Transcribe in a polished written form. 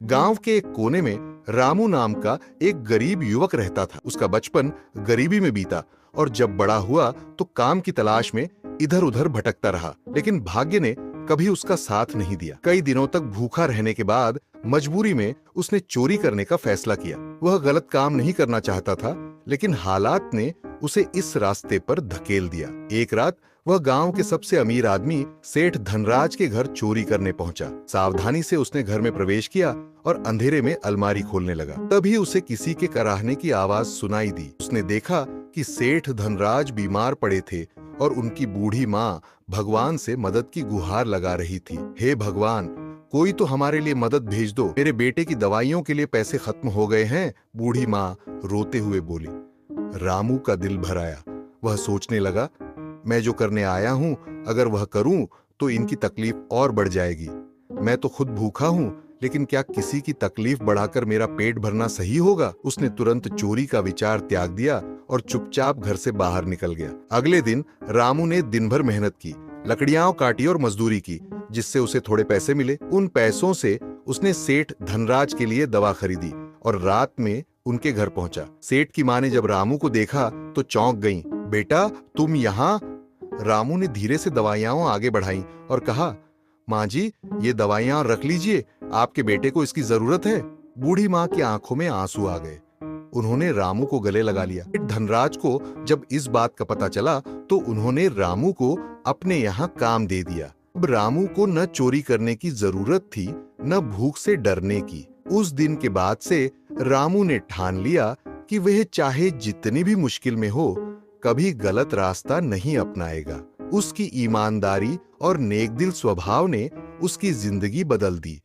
गांव के एक कोने में रामू नाम का एक गरीब युवक रहता था। उसका बचपन गरीबी में बीता और जब बड़ा हुआ तो काम की तलाश में इधर उधर भटकता रहा, लेकिन भाग्य ने कभी उसका साथ नहीं दिया। कई दिनों तक भूखा रहने के बाद मजबूरी में उसने चोरी करने का फैसला किया। वह गलत काम नहीं करना चाहता था, लेकिन हालात ने उसे इस रास्ते पर धकेल दिया। एक रात वह गांव के सबसे अमीर आदमी सेठ धनराज के घर चोरी करने पहुंचा। सावधानी से उसने घर में प्रवेश किया और अंधेरे में अलमारी खोलने लगा। तभी उसे किसी के कराहने की आवाज सुनाई दी। उसने देखा कि सेठ धनराज बीमार पड़े थे और उनकी बूढ़ी माँ भगवान से मदद की गुहार लगा रही थी। हे भगवान, कोई तो हमारे लिए मदद भेज दो, मेरे बेटे की दवाइयों के लिए पैसे खत्म हो गए हैं, बूढ़ी माँ रोते हुए बोली। रामू का दिल भर आया। वह सोचने लगा, मैं जो करने आया हूं, अगर वह करूं तो इनकी तकलीफ और बढ़ जाएगी। मैं तो खुद भूखा हूं, लेकिन क्या किसी की तकलीफ बढ़ाकर मेरा पेट भरना सही होगा? उसने तुरंत चोरी का विचार त्याग दिया और चुपचाप घर से बाहर निकल गया। अगले दिन रामू ने दिन भर मेहनत की, लकड़ियां काटी और मजदूरी की, जिससे उसे थोड़े पैसे मिले। उन पैसों से उसने सेठ धनराज के लिए दवा खरीदी और रात में उनके घर पहुंचा। सेठ की माँ ने जब रामू को देखा तो चौंक गईं। बेटा, तुम यहाँ? रामू ने धीरे से दवाइयां आगे बढ़ाई और कहा, माँ जी, ये दवाइयां रख लीजिए, आपके बेटे को इसकी जरूरत है। बूढ़ी माँ की आंखों में आंसू आ गए। उन्होंने रामू को गले लगा लिया। धनराज को जब इस बात का पता चला तो उन्होंने रामू को अपने यहाँ काम दे दिया। अब रामू को न चोरी करने की जरूरत थी, न भूख से डरने की। उस दिन के बाद से रामू ने ठान लिया कि वह चाहे जितनी भी मुश्किल में हो, कभी गलत रास्ता नहीं अपनाएगा। उसकी ईमानदारी और नेकदिल स्वभाव ने उसकी जिंदगी बदल दी।